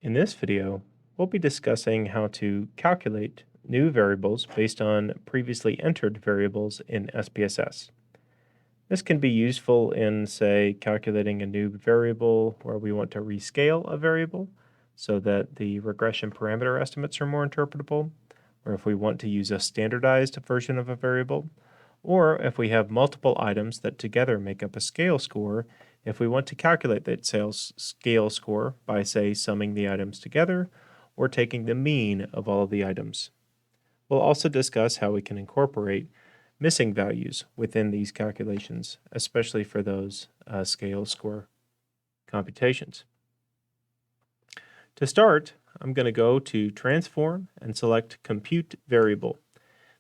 In this video, we'll be discussing how to calculate new variables based on previously entered variables in SPSS. This can be useful in, say, calculating a new variable where we want to rescale a variable so that the regression parameter estimates are more interpretable, or if we want to use a standardized version of a variable, or if we have multiple items that together make up a scale score, if we want to calculate that sales scale score by, say, summing the items together or taking the mean of all of the items. We'll also discuss how we can incorporate missing values within these calculations, especially for those scale score computations. To start, I'm going to go to Transform and select Compute Variable.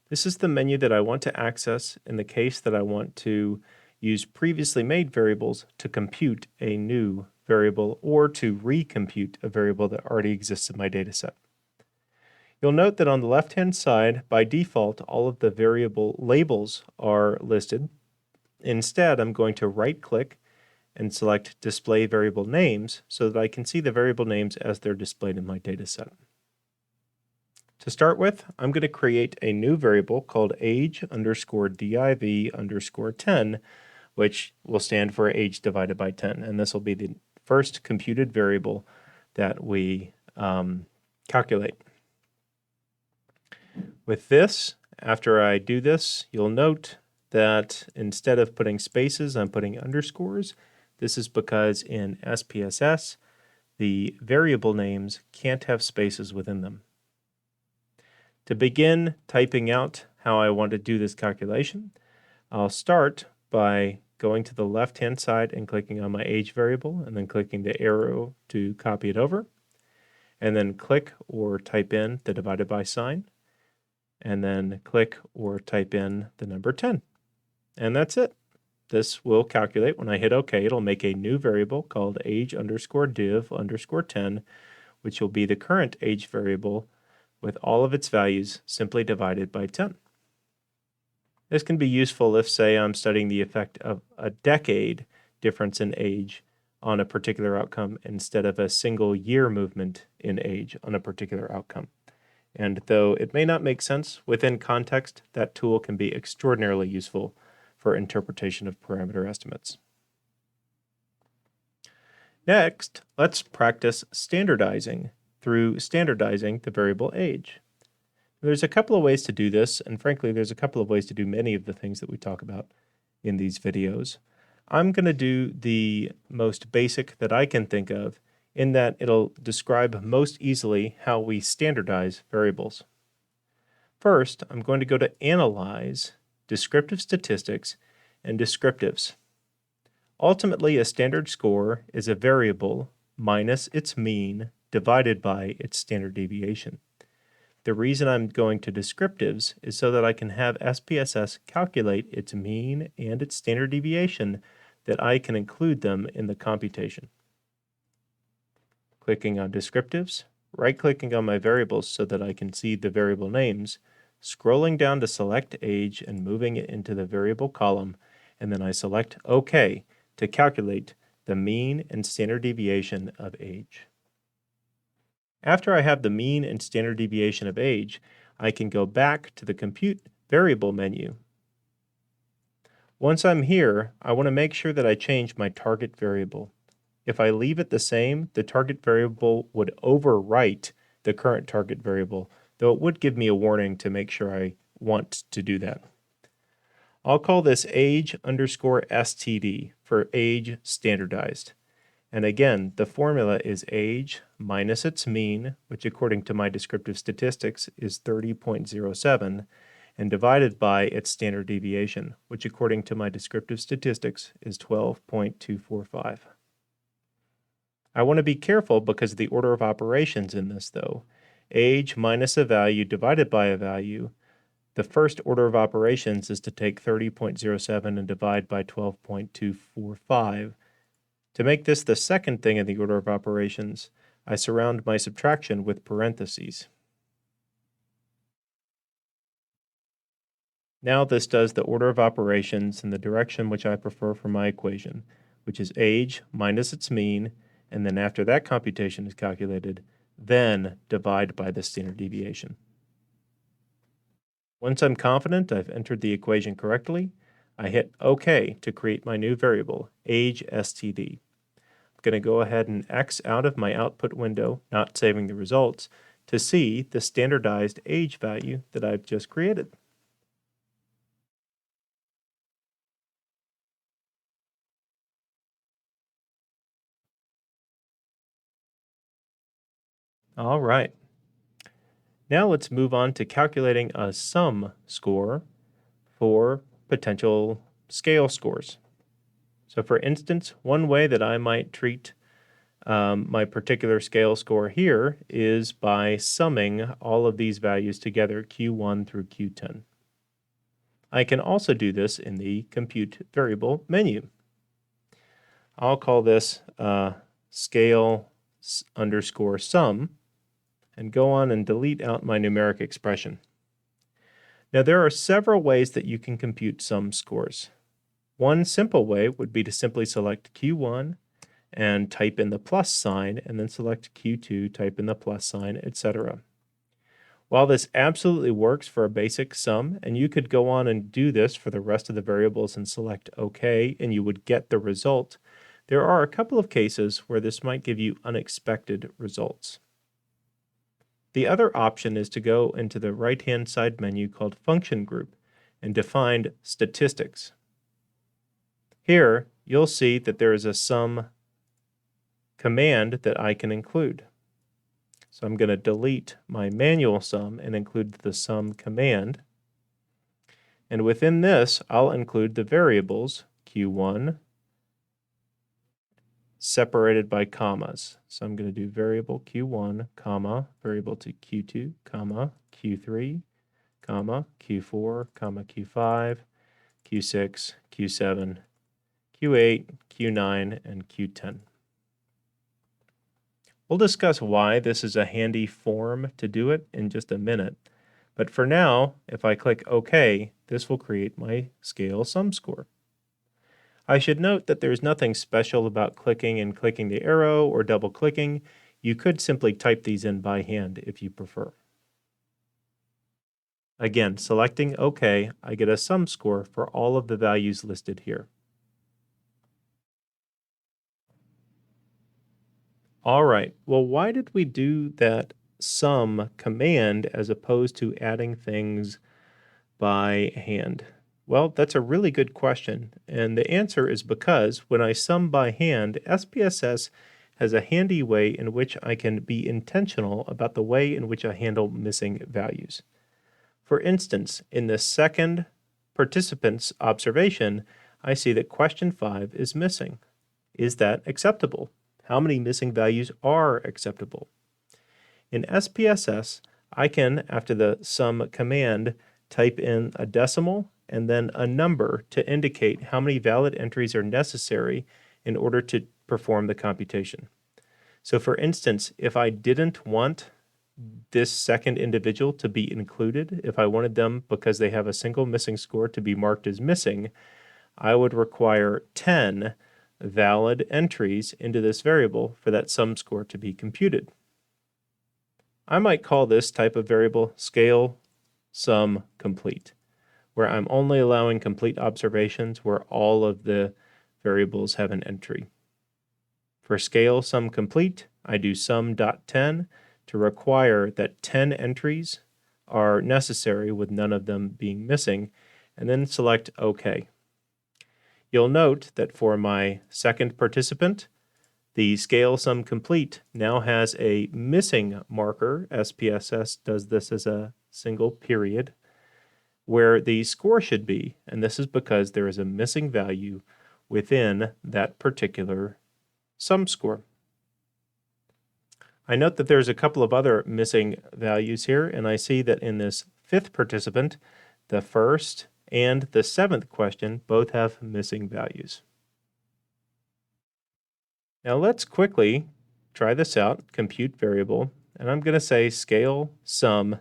This is the menu that I want to access in the case that I want to use previously made variables to compute a new variable or to recompute a variable that already exists in my dataset. You'll note that on the left-hand side, by default, all of the variable labels are listed. Instead, I'm going to right-click and select Display Variable Names so that I can see the variable names as they're displayed in my dataset. To start with, I'm going to create a new variable called age_div_10, which will stand for age divided by 10. And this will be the first computed variable that we calculate. With this, after I do this, you'll note that instead of putting spaces, I'm putting underscores. This is because in SPSS, the variable names can't have spaces within them. To begin typing out how I want to do this calculation, I'll start by going to the left-hand side and clicking on my age variable, and then clicking the arrow to copy it over, and then click or type in the divided by sign, and then click or type in the number 10. And that's it. This will calculate. When I hit OK, it'll make a new variable called age_div_10, which will be the current age variable with all of its values simply divided by 10. This can be useful if, say, I'm studying the effect of a decade difference in age on a particular outcome instead of a single year movement in age on a particular outcome. And though it may not make sense within context, that tool can be extraordinarily useful for interpretation of parameter estimates. Next, let's practice standardizing through standardizing the variable age. There's a couple of ways to do this, and frankly, there's a couple of ways to do many of the things that we talk about in these videos. I'm going to do the most basic that I can think of, in that it'll describe most easily how we standardize variables. First, I'm going to go to Analyze, Descriptive Statistics, and Descriptives. Ultimately, a standard score is a variable minus its mean divided by its standard deviation. The reason I'm going to descriptives is so that I can have SPSS calculate its mean and its standard deviation, that I can include them in the computation. Clicking on descriptives, right-clicking on my variables so that I can see the variable names, scrolling down to select age and moving it into the variable column, and then I select OK to calculate the mean and standard deviation of age. After I have the mean and standard deviation of age, I can go back to the Compute Variable menu. Once I'm here, I want to make sure that I change my target variable. If I leave it the same, the target variable would overwrite the current target variable, though it would give me a warning to make sure I want to do that. I'll call this age_std for age standardized. And again, the formula is age minus its mean, which according to my descriptive statistics is 30.07, and divided by its standard deviation, which according to my descriptive statistics is 12.245. I want to be careful because of the order of operations in this, though. Age minus a value divided by a value, the first order of operations is to take 30.07 and divide by 12.245. To make this the second thing in the order of operations, I surround my subtraction with parentheses. Now this does the order of operations in the direction which I prefer for my equation, which is age minus its mean and then after that computation is calculated, then divide by the standard deviation. Once I'm confident I've entered the equation correctly, I hit OK to create my new variable, age std. I'm going to go ahead and X out of my output window, not saving the results, to see the standardized age value that I've just created. All right. Now let's move on to calculating a sum score for potential scale scores. So for instance, one way that I might treat my particular scale score here is by summing all of these values together, Q1 through Q10. I can also do this in the compute variable menu. I'll call this scale underscore sum and go on and delete out my numeric expression. Now there are several ways that you can compute sum scores. One simple way would be to simply select Q1 and type in the plus sign, and then select Q2, type in the plus sign, etc. While this absolutely works for a basic sum, and you could go on and do this for the rest of the variables and select OK, and you would get the result, there are a couple of cases where this might give you unexpected results. The other option is to go into the right-hand side menu called Function Group and define Statistics. Here, you'll see that there is a sum command that I can include. So I'm going to delete my manual sum and include the sum command. And within this, I'll include the variables Q1 separated by commas. So I'm going to do variable Q1, comma, variable to Q2, comma, Q3, comma, Q4, comma, Q5, Q6, Q7, Q8, Q9, and Q10. We'll discuss why this is a handy form to do it in just a minute. But for now, if I click OK, this will create my scale sum score. I should note that there's nothing special about clicking and clicking the arrow or double clicking. You could simply type these in by hand if you prefer. Again, selecting OK, I get a sum score for all of the values listed here. All right, well, why did we do that sum command as opposed to adding things by hand? Well, that's a really good question, and the answer is because when I sum by hand, SPSS has a handy way in which I can be intentional about the way in which I handle missing values. For instance, in the second participant's observation, I see that question 5 is missing. Is that acceptable? How many missing values are acceptable? In SPSS, I can, after the sum command, type in a decimal and then a number to indicate how many valid entries are necessary in order to perform the computation. So for instance, if I didn't want this second individual to be included, if I wanted them because they have a single missing score to be marked as missing, I would require 10 valid entries into this variable for that sum score to be computed. I might call this type of variable scale sum complete, where I'm only allowing complete observations where all of the variables have an entry. For scale sum complete, I do sum.10 to require that 10 entries are necessary with none of them being missing, and then select OK. You'll note that for my second participant, the scale sum complete now has a missing marker. SPSS does this as a single period, where the score should be, and this is because there is a missing value within that particular sum score. I note that there's a couple of other missing values here, and I see that in this fifth participant, the first and the seventh question both have missing values. Now let's quickly try this out, compute variable, and I'm going to say scale sum,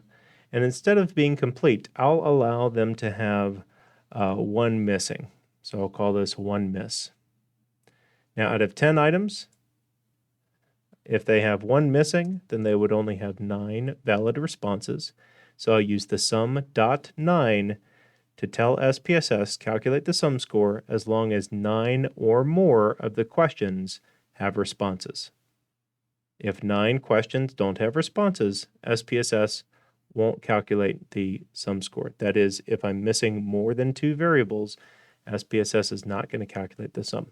and instead of being complete, I'll allow them to have one missing. So I'll call this one miss. Now out of 10 items, If they have one missing, then they would only have 9 valid responses. So I'll use the sum.9 to tell SPSS calculate the sum score as long as 9 or more of the questions have responses. If 9 questions don't have responses, SPSS won't calculate the sum score. That is, if I'm missing more than 2 variables, SPSS is not going to calculate the sum.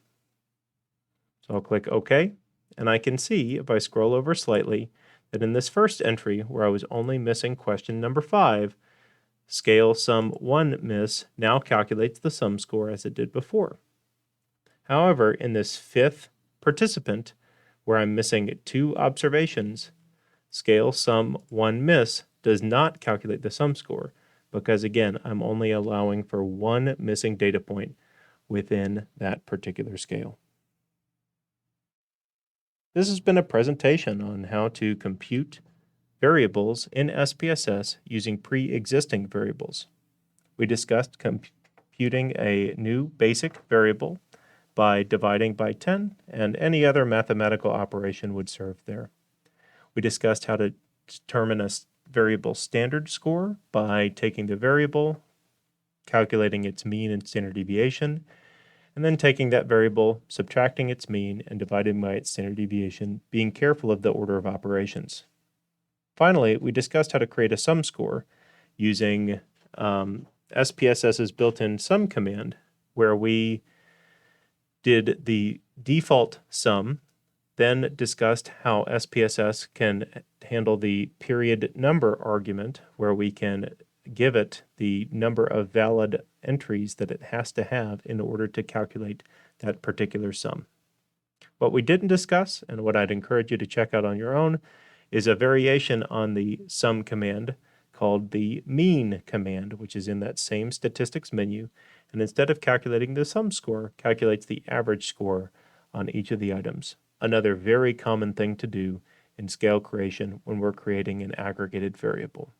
So I'll click OK, and I can see, if I scroll over slightly, that in this first entry, where I was only missing question number 5, scale sum 1 miss now calculates the sum score as it did before. However, in this 5th participant, where I'm missing 2 observations, scale sum 1 miss does not calculate the sum score because, again, I'm only allowing for 1 missing data point within that particular scale. This has been a presentation on how to compute variables in SPSS using pre-existing variables. We discussed computing a new basic variable by dividing by 10, and any other mathematical operation would serve there. We discussed how to determine a variable standard score by taking the variable, calculating its mean and standard deviation, and then taking that variable, subtracting its mean, and dividing by its standard deviation, being careful of the order of operations. Finally, we discussed how to create a sum score using SPSS's built-in sum command, where we did the default sum, then discussed how SPSS can handle the period number argument, where we can give it the number of valid entries that it has to have in order to calculate that particular sum. What we didn't discuss, and what I'd encourage you to check out on your own, is a variation on the sum command called the mean command, which is in that same statistics menu, and instead of calculating the sum score, calculates the average score on each of the items. Another very common thing to do in scale creation when we're creating an aggregated variable.